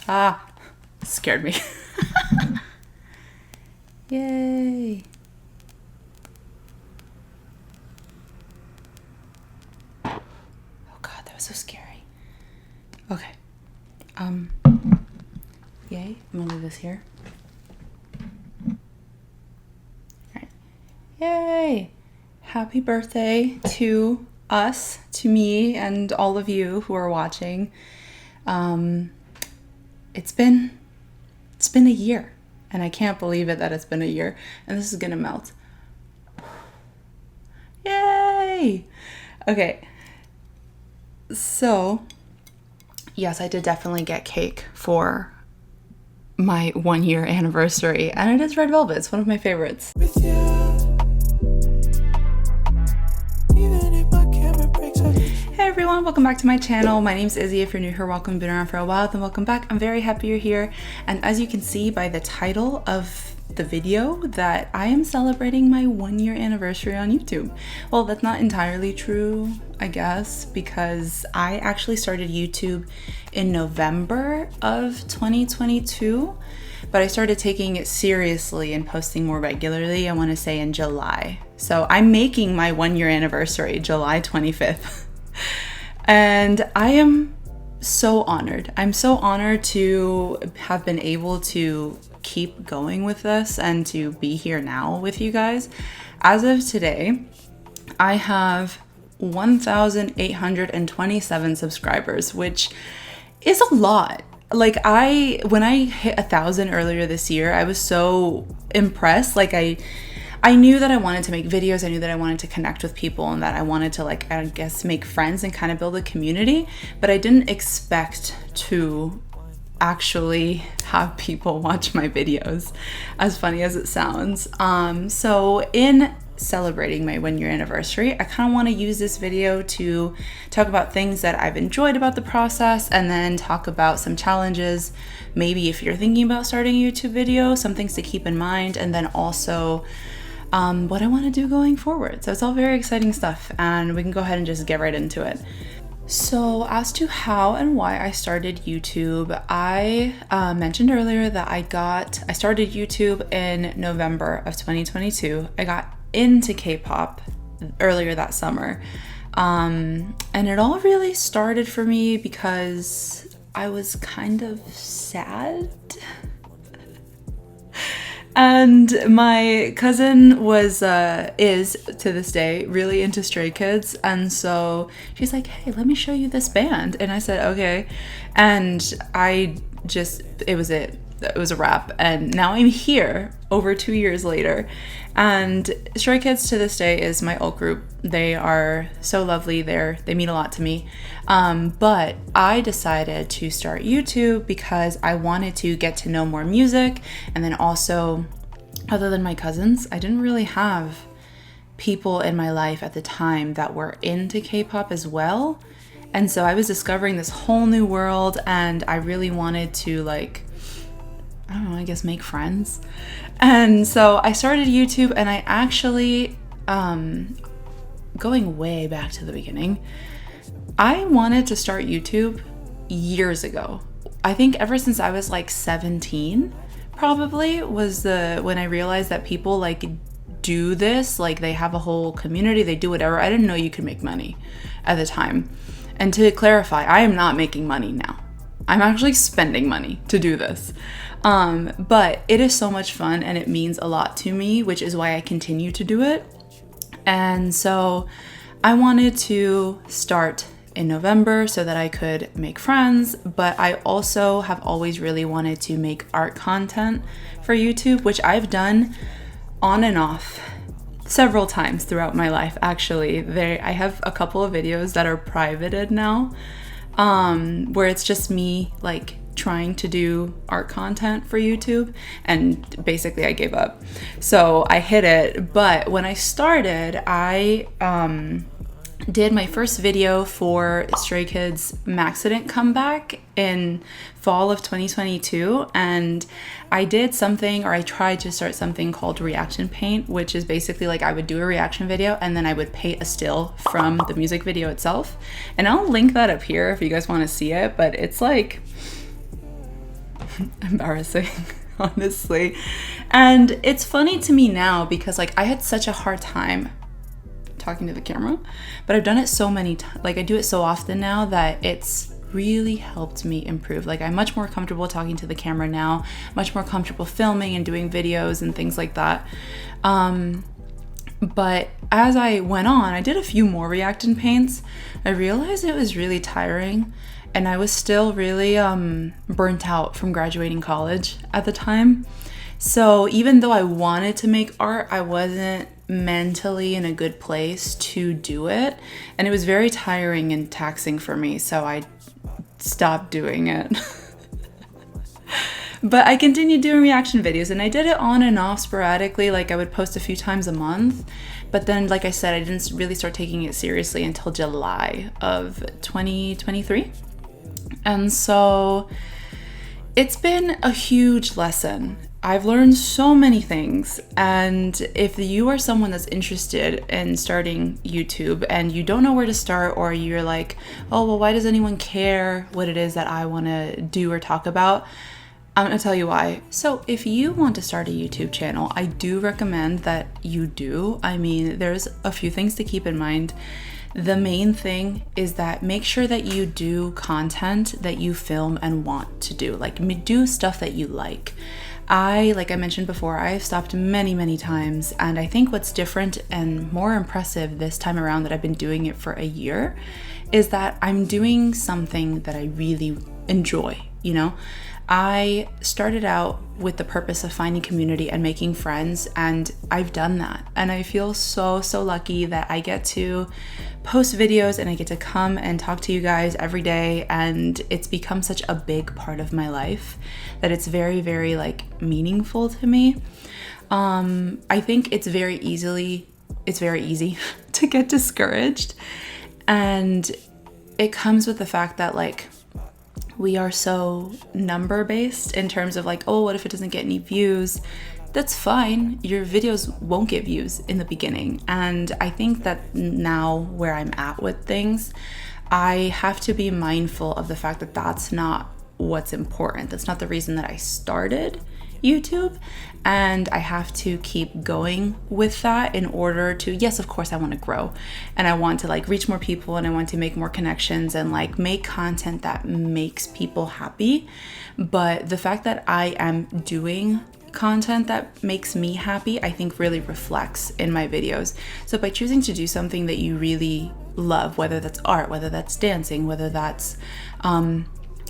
Ah, scared me. Yay. Oh God, that was so scary. Okay. Yay. I'm gonna leave this here. Alright. Yay. Happy birthday to us, to me, and all of you who are watching. It's been a year, and I can't believe it that it's been a year, and this is gonna melt. Yay! Okay, so yes, I did definitely get cake for my 1 year anniversary, and it is red velvet. It's one of my favorites. With you. Hey everyone, welcome back to my channel. My name's Izzy. If you're new here, welcome. Been around for a while, then welcome back. I'm very happy you're here. And as you can see by the title of the video, that I am celebrating my 1 year anniversary on YouTube. Well, that's not entirely true, I guess, because I actually started YouTube in November of 2022, but I started taking it seriously and posting more regularly, I want to say in July. So I'm making my 1 year anniversary July 25th. And I am so honored. I'm so honored to have been able to keep going with this and to be here now with you guys. As of today, I have 1,827 subscribers, which is a lot. Like when I hit 1,000 earlier this year, I was so impressed. Like I knew that I wanted to make videos. I knew that I wanted to connect with people and that I wanted to, like, I guess, make friends and kind of build a community, but I didn't expect to actually have people watch my videos, as funny as it sounds. So in celebrating my 1 year anniversary, I kind of want to use this video to talk about things that I've enjoyed about the process, and then talk about some challenges, maybe if you're thinking about starting a YouTube video, some things to keep in mind, and then also what I want to do going forward. So it's all very exciting stuff, and we can go ahead and just get right into it. So as to how and why I started YouTube, I mentioned earlier that I started YouTube in November of 2022. I got into K-pop earlier that summer. And it all really started for me because I was kind of sad. And my cousin is to this day really into Stray Kids, and so she's like, hey, let me show you this band, and I said okay, and it was a wrap, and now I'm here over 2 years later. And Stray Kids to this day is my alt group. They are so lovely. They mean a lot to me. But I decided to start YouTube because I wanted to get to know more music, and then also, other than my cousins, I didn't really have people in my life at the time that were into K-pop as well. And so I was discovering this whole new world, and I really wanted to, like, I don't know, I guess make friends. And so I started YouTube, and I actually, going way back to the beginning, I wanted to start YouTube years ago. I think ever since I was like 17, probably, was when I realized that people like do this, like they have a whole community, they do whatever. I didn't know you could make money at the time. And to clarify, I am not making money now. I'm actually spending money to do this. But it is so much fun, and it means a lot to me, which is why I continue to do it. And so I wanted to start in November so that I could make friends, but I also have always really wanted to make art content for YouTube, which I've done on and off several times throughout my life. Actually, I have a couple of videos that are privated now, where it's just me like trying to do art content for YouTube, and basically I gave up. So I hid it, but when I started, I did my first video for Stray Kids' Maxident comeback in fall of 2022, and I did something, or I tried to start something called Reaction Paint, which is basically like I would do a reaction video and then I would paint a still from the music video itself. And I'll link that up here if you guys want to see it, but it's like embarrassing, honestly. And it's funny to me now because like I had such a hard time talking to the camera, but I've done it so many times, like I do it so often now that it's really helped me improve. Like I'm much more comfortable talking to the camera now, much more comfortable filming and doing videos and things like that. But as I went on, I did a few more reaction paints. I realized it was really tiring, and I was still really burnt out from graduating college at the time. So even though I wanted to make art, I wasn't mentally in a good place to do it. And it was very tiring and taxing for me, so I stopped doing it. But I continued doing reaction videos, and I did it on and off sporadically. Like I would post a few times a month. But then, like I said, I didn't really start taking it seriously until July of 2023. And so it's been a huge lesson. I've learned so many things, and if you are someone that's interested in starting YouTube and you don't know where to start, or you're like, oh, well, why does anyone care what it is that I want to do or talk about? I'm going to tell you why. So if you want to start a YouTube channel, I do recommend that you do. I mean, there's a few things to keep in mind. The main thing is that make sure that you do content that you film and want to do. Like do stuff that you like. Like I mentioned before, I've stopped many times, and I think what's different and more impressive this time around that I've been doing it for a year is that I'm doing something that I really enjoy, you know? I started out with the purpose of finding community and making friends, and I've done that. And I feel so lucky that I get to post videos and I get to come and talk to you guys every day, and it's become such a big part of my life that it's very like meaningful to me. I think it's very easy to get discouraged, and it comes with the fact that like we are so number based in terms of like, oh, what if it doesn't get any views? That's fine. Your videos won't get views in the beginning. And I think that now where I'm at with things, I have to be mindful of the fact that that's not what's important. That's not the reason that I started YouTube. And I have to keep going with that in order to, yes, of course I want to grow and I want to like reach more people and I want to make more connections and like make content that makes people happy. But the fact that I am doing content that makes me happy, I think really reflects in my videos. So by choosing to do something that you really love, whether that's art, whether that's dancing, whether that's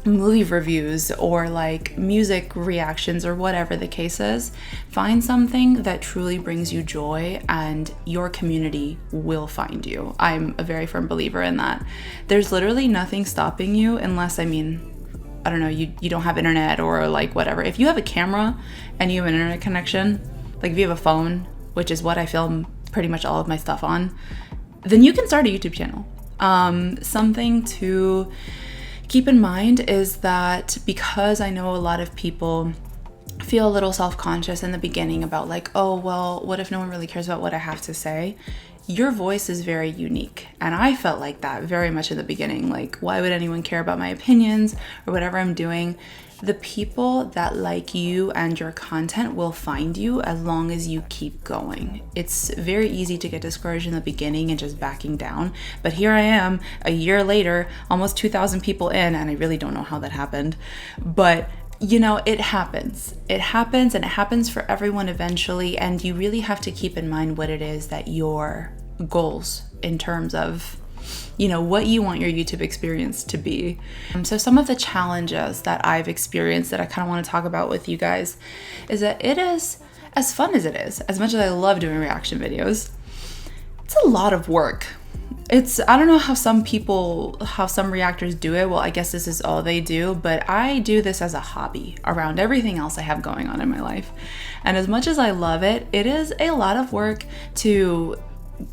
movie reviews or like music reactions or whatever the case is, find something that truly brings you joy and your community will find you. I'm a very firm believer in that. There's literally nothing stopping you unless, I mean, I don't know, you don't have internet or like whatever. If you have a camera and you have an internet connection, like if you have a phone, which is what I film pretty much all of my stuff on, then you can start a YouTube channel. Something to keep in mind is that because I know a lot of people feel a little self-conscious in the beginning about like, oh, well, what if no one really cares about what I have to say? Your voice is very unique. And I felt like that very much in the beginning. Like, why would anyone care about my opinions or whatever I'm doing? The people that like you and your content will find you as long as you keep going. It's very easy to get discouraged in the beginning and just backing down. But here I am a year later, almost 2,000 people in, and I really don't know how that happened. But you know, it happens. It happens, and it happens for everyone eventually. And you really have to keep in mind what it is that your goals in terms of, you know, what you want your YouTube experience to be. So some of the challenges that I've experienced that I kind of want to talk about with you guys is that it is, as fun as it is, as much as I love doing reaction videos, it's a lot of work. I don't know how some reactors do it. Well, I guess this is all they do, but I do this as a hobby around everything else I have going on in my life. And as much as I love it, it is a lot of work to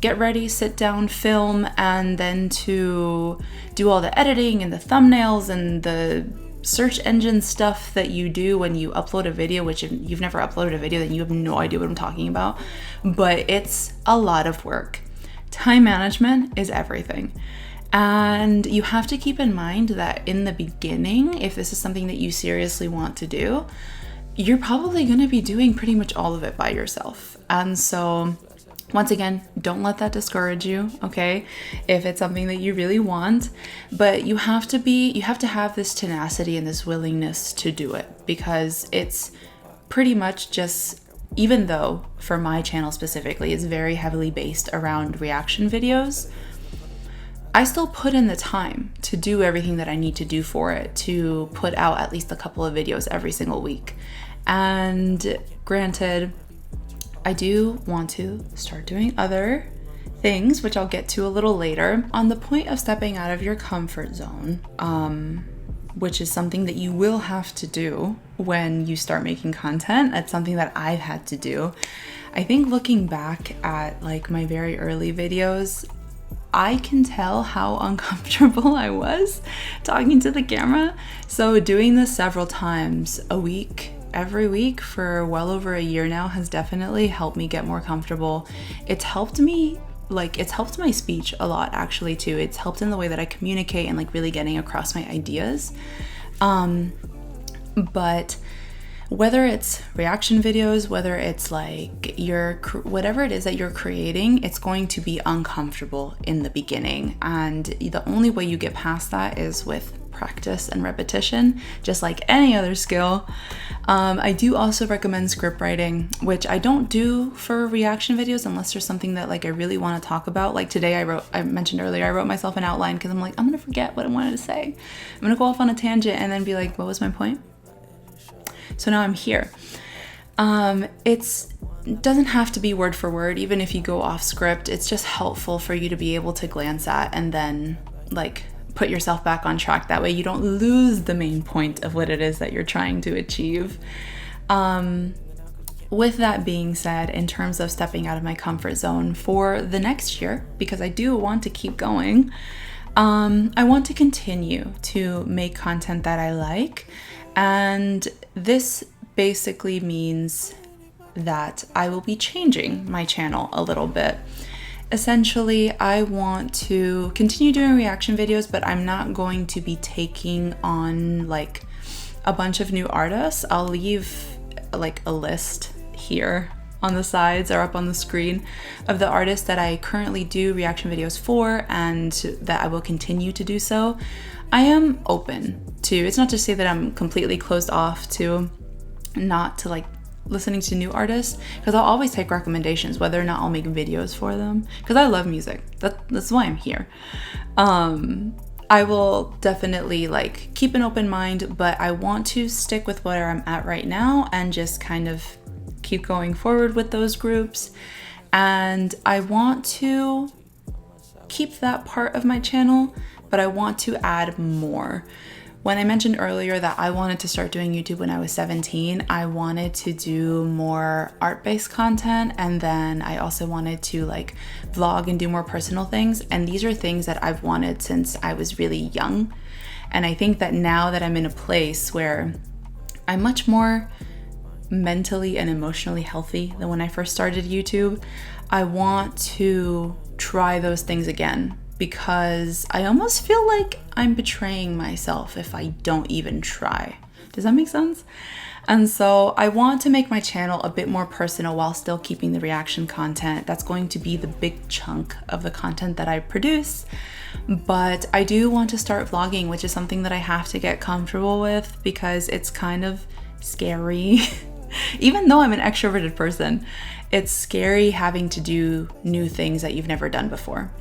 get ready, sit down, film, and then to do all the editing and the thumbnails and the search engine stuff that you do when you upload a video, which if you've never uploaded a video, then you have no idea what I'm talking about. But it's a lot of work. Time management is everything. And you have to keep in mind that in the beginning, if this is something that you seriously want to do, you're probably going to be doing pretty much all of it by yourself. And so once again, don't let that discourage you, okay? If it's something that you really want, but you have to have this tenacity and this willingness to do it, because it's pretty much just, even though for my channel specifically, it's very heavily based around reaction videos, I still put in the time to do everything that I need to do for it, to put out at least a couple of videos every single week. And granted, I do want to start doing other things, which I'll get to a little later. On the point of stepping out of your comfort zone, which is something that you will have to do when you start making content. That's something that I've had to do. I think looking back at like my very early videos, I can tell how uncomfortable I was talking to the camera. So doing this several times a week, every week for well over a year now, has definitely helped me get more comfortable. It's helped me, like, it's helped my speech a lot actually too. It's helped in the way that I communicate and like really getting across my ideas. But whether it's reaction videos, whether it's like whatever it is that you're creating, it's going to be uncomfortable in the beginning. And the only way you get past that is with practice and repetition, just like any other skill. I do also recommend script writing, which I don't do for reaction videos unless there's something that like I really want to talk about. Like today I mentioned earlier, I wrote myself an outline because I'm like, I'm gonna forget what I wanted to say. I'm gonna go off on a tangent and then be like, what was my point? So now I'm here. It doesn't have to be word for word, even if you go off script. It's just helpful for you to be able to glance at and then like put yourself back on track. That way you don't lose the main point of what it is that you're trying to achieve. With that being said, in terms of stepping out of my comfort zone for the next year, because I do want to keep going, I want to continue to make content that I like. And this basically means that I will be changing my channel a little bit. Essentially, I want to continue doing reaction videos, but I'm not going to be taking on like a bunch of new artists. I'll leave like a list here on the sides or up on the screen of the artists that I currently do reaction videos for and that I will continue to do so. I am open to, it's not to say that I'm completely closed off to not to like listening to new artists, because I'll always take recommendations whether or not I'll make videos for them, because I love music. That's why I'm here. I will definitely like keep an open mind, but I want to stick with where I'm at right now and just kind of keep going forward with those groups. And I want to keep that part of my channel, but I want to add more. When I mentioned earlier that I wanted to start doing YouTube when I was 17, I wanted to do more art-based content, and then I also wanted to like vlog and do more personal things. And these are things that I've wanted since I was really young. And I think that now that I'm in a place where I'm much more mentally and emotionally healthy than when I first started YouTube, I want to try those things again, because I almost feel like I'm betraying myself if I don't even try. Does that make sense? And so I want to make my channel a bit more personal while still keeping the reaction content. That's going to be the big chunk of the content that I produce. But I do want to start vlogging, which is something that I have to get comfortable with because it's kind of scary. Even though I'm an extroverted person, it's scary having to do new things that you've never done before.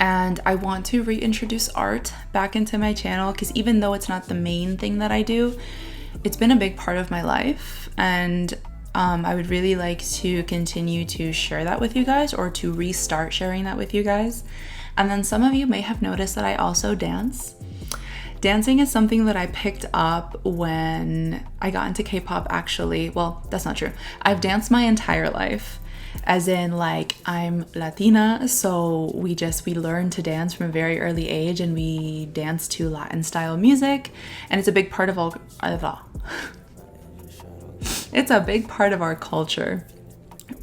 And I want to reintroduce art back into my channel, because even though it's not the main thing that I do, it's been a big part of my life. And I would really like to continue to share that with you guys, or to restart sharing that with you guys. And then some of you may have noticed that I also dance. Dancing is something that I picked up when I got into K-pop, actually. Well, that's not true. I've danced my entire life. As in, like, I'm Latina, so we learn to dance from a very early age, and we dance to Latin style music, and it's a big part of it's a big part of our culture.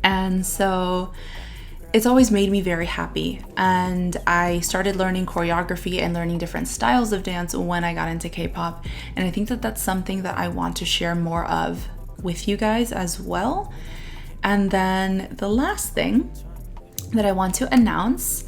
And so it's always made me very happy. And I started learning choreography and learning different styles of dance when I got into K-pop. And I think that that's something that I want to share more of with you guys as well. And then the last thing that I want to announce,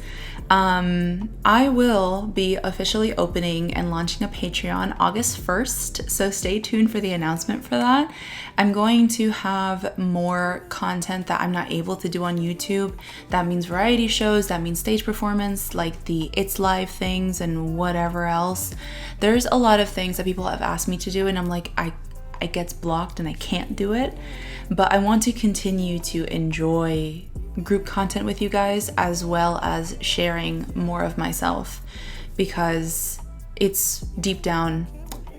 I will be officially opening and launching a Patreon August 1st, so stay tuned for the announcement for that. I'm going to have more content that I'm not able to do on YouTube. That means variety shows, that means stage performance, like the It's Live things and whatever else. There's a lot of things that people have asked me to do, and I'm like, it gets blocked and I can't do it. But I want to continue to enjoy group content with you guys, as well as sharing more of myself, because it's deep down,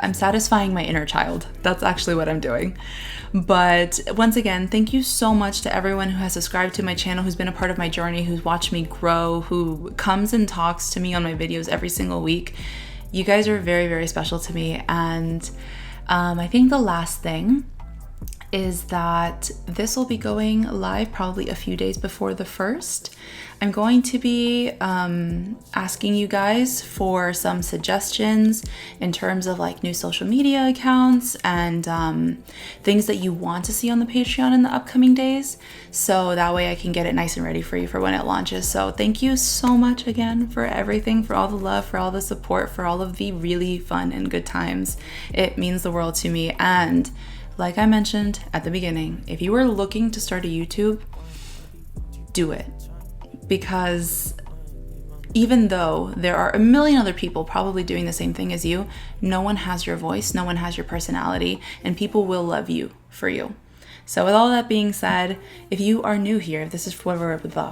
I'm satisfying my inner child. That's actually what I'm doing. But once again, thank you so much to everyone who has subscribed to my channel, who's been a part of my journey, who's watched me grow, who comes and talks to me on my videos every single week. You guys are very, very special to me. And I think the last thing is that this will be going live probably a few days before the 1st. I'm going to be asking you guys for some suggestions in terms of like new social media accounts and things that you want to see on the Patreon in the upcoming days. So that way I can get it nice and ready for you for when it launches. So thank you so much again for everything, for all the love, for all the support, for all of the really fun and good times. It means the world to me. And like I mentioned at the beginning, if you are looking to start a YouTube, do it. Because even though there are a million other people probably doing the same thing as you, no one has your voice, no one has your personality, and people will love you for you. So with all that being said, if you are new here, if this is for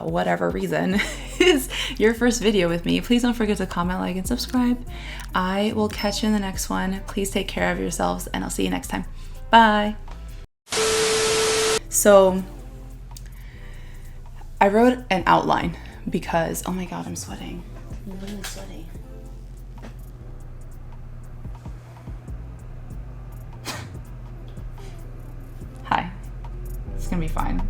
whatever reason is your first video with me, please don't forget to comment, like, and subscribe. I will catch you in the next one. Please take care of yourselves, and I'll see you next time. Bye. So I wrote an outline because, oh my God, I'm sweating. I'm really sweaty. Hi. It's gonna be fine.